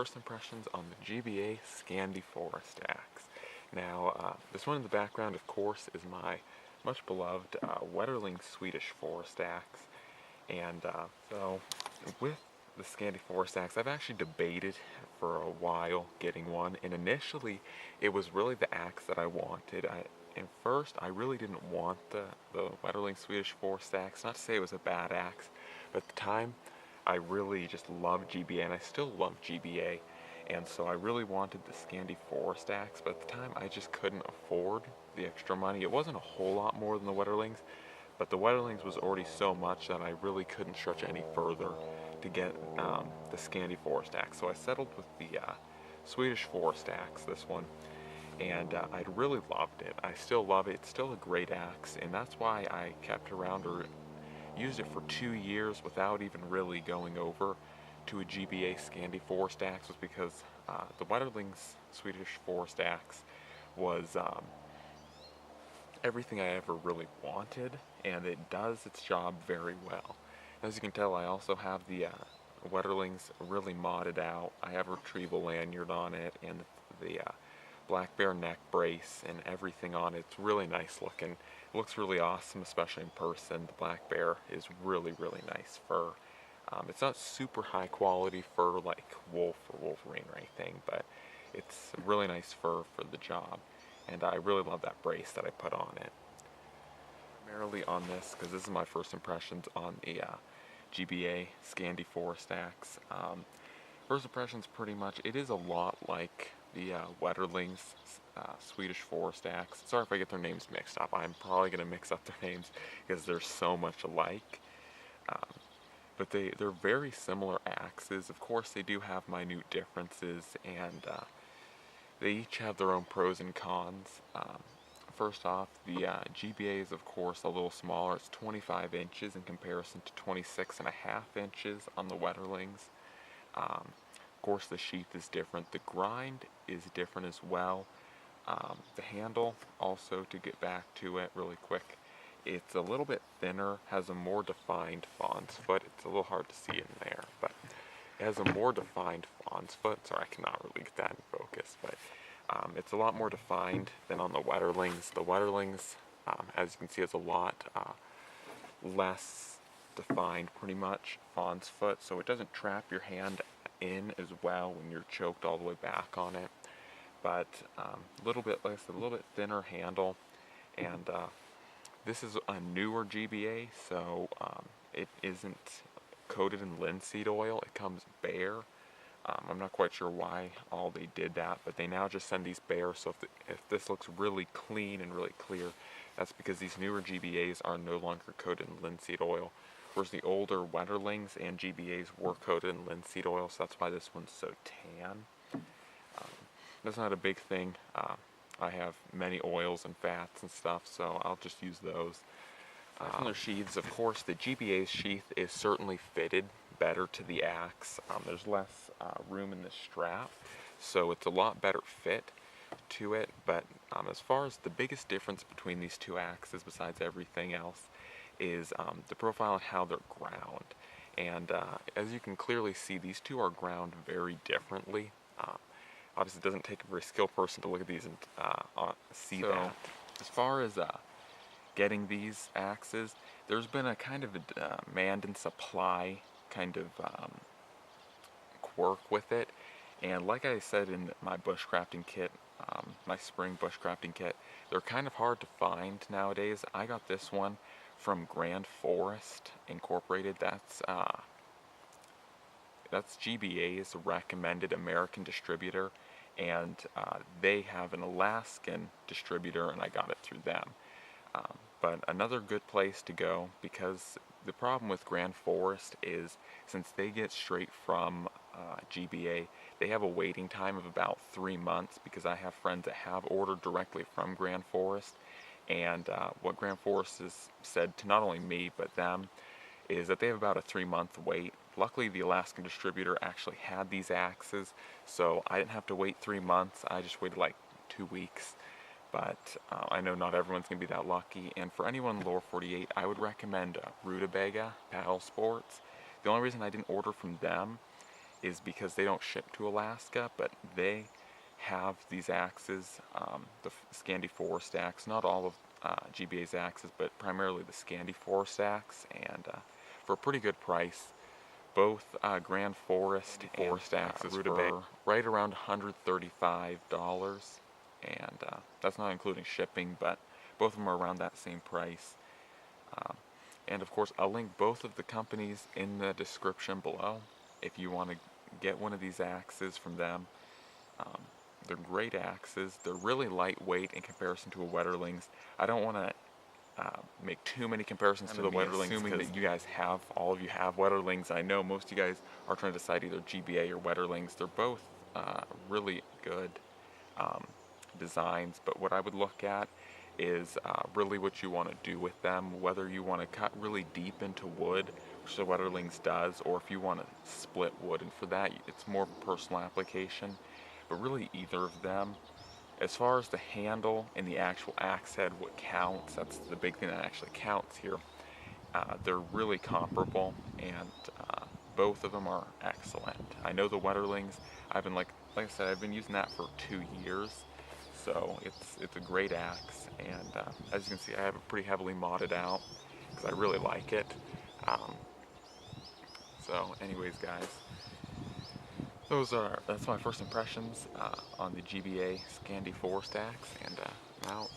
first impressions on the GBA Scandinavian axe. Now, this one in the background, of course, is my much beloved Wetterling Swedish forest axe. And so, with the Scandinavian axe, I've actually debated for a while getting one. And initially, it was really the axe that I wanted. And first, I really didn't want the Wetterling Swedish forest axe. Not to say it was a bad axe, but at the time, I really just loved GBA, and I still love GBA. And so I really wanted the Scandi Forest axe, but at the time I just couldn't afford the extra money. It wasn't a whole lot more than the Wetterlings, but the Wetterlings was already so much that I really couldn't stretch any further to get the Scandi Forest axe. So I settled with the Swedish Forest axe, this one. And I really loved it. I still love it. It's still a great axe, and that's why I kept around or used it for 2 years without even really going over to a GBA Scandi Forest axe, was because the Wetterling's Swedish Forest axe was everything I ever really wanted, and it does its job very well. As you can tell, I also have the Wetterlings really modded out. I have a retrieval lanyard on it, and the black bear neck brace and everything on it. It's really nice looking. It looks really awesome, especially in person. The black bear is really, really nice fur. It's not super high quality fur like wolf or wolverine or anything, but it's really nice fur for the job. And I really love that brace that I put on it. Primarily on this, because this is my first impressions on the GBA Scandi Forest axe. First impressions, pretty much, it is a lot like the Wetterling's Swedish Forest axe. Sorry if I get their names mixed up. I'm probably going to mix up their names because they're so much alike. But they're very similar axes. Of course, they do have minute differences, and they each have their own pros and cons. First off, the GBA is, of course, a little smaller. It's 25 inches in comparison to 26.5 inches on the Wetterlings. Of course, the sheath is different. The grind is different as well. The handle, also, to get back to it really quick, it's a little bit thinner, has a more defined fawn's foot. It's a little hard to see in there, but it has a more defined fawn's foot. Sorry, I cannot really get that in focus, but it's a lot more defined than on the Wetterlings. The Wetterlings, as you can see, has a lot less defined, pretty much, fawn's foot, so it doesn't trap your hand in as well when you're choked all the way back on it. But a little bit, like I said, a little bit thinner handle, and this is a newer GBA, so it isn't coated in linseed oil. It comes bare. I'm not quite sure why all they did that, but they now just send these bare, so if this looks really clean and really clear, that's because these newer GBAs are no longer coated in linseed oil, whereas the older Wetterlings and GBAs were coated in linseed oil, so that's why this one's so tan. That's not a big thing. I have many oils and fats and stuff, so I'll just use those. From their sheaths, of course, the GBA's sheath is certainly fitted better to the axe. There's less room in the strap, so it's a lot better fit to it. But as far as the biggest difference between these two axes, besides everything else, is the profile and how they're ground. And as you can clearly see, these two are ground very differently. Obviously, it doesn't take a very skilled person to look at these and see that. As far as getting these axes, there's been a kind of a demand and supply kind of quirk with it. And like I said in my bushcrafting kit, my spring bushcrafting kit, they're kind of hard to find nowadays. I got this one from Gransfors Incorporated. That's GBA's recommended American distributor, and they have an Alaskan distributor, and I got it through them. But another good place to go, because the problem with Gransfors is, since they get straight from GBA, they have a waiting time of about 3 months, because I have friends that have ordered directly from Gransfors, and what Gransfors has said to not only me, but them, is that they have about a 3-month wait. Luckily, the Alaskan distributor actually had these axes, so I didn't have to wait 3 months. I just waited like 2 weeks. But I know not everyone's going to be that lucky. And for anyone in lower 48, I would recommend Rutabaga Paddle Sports. The only reason I didn't order from them is because they don't ship to Alaska, but they have these axes, the Scandi Forest axe, not all of GBA's axes, but primarily the Scandi Forest axe, and for a pretty good price. Both Gransfors and Forest axes for right around $135, and that's not including shipping, but both of them are around that same price. And of course, I'll link both of the companies in the description below if you want to get one of these axes from them. They're great axes. They're really lightweight in comparison to a Wetterlings. I don't want to make too many comparisons to the Wetterlings, assuming that you guys have, all of you have Wetterlings. I know most of you guys are trying to decide either GBA or Wetterlings. They're both really good designs, but what I would look at is really what you want to do with them, whether you want to cut really deep into wood, which the Wetterlings does, or if you want to split wood, and for that it's more personal application, but really either of them. As far as the handle and the actual axe head, what counts, that's the big thing that actually counts here. They're really comparable, and both of them are excellent. I know the Wetterlings, I've been like I said, I've been using that for 2 years, so it's a great axe, and as you can see, I have it pretty heavily modded out because I really like it. So anyways, guys, that's my first impressions on the GBA Scandi Forest axe, and I'm out.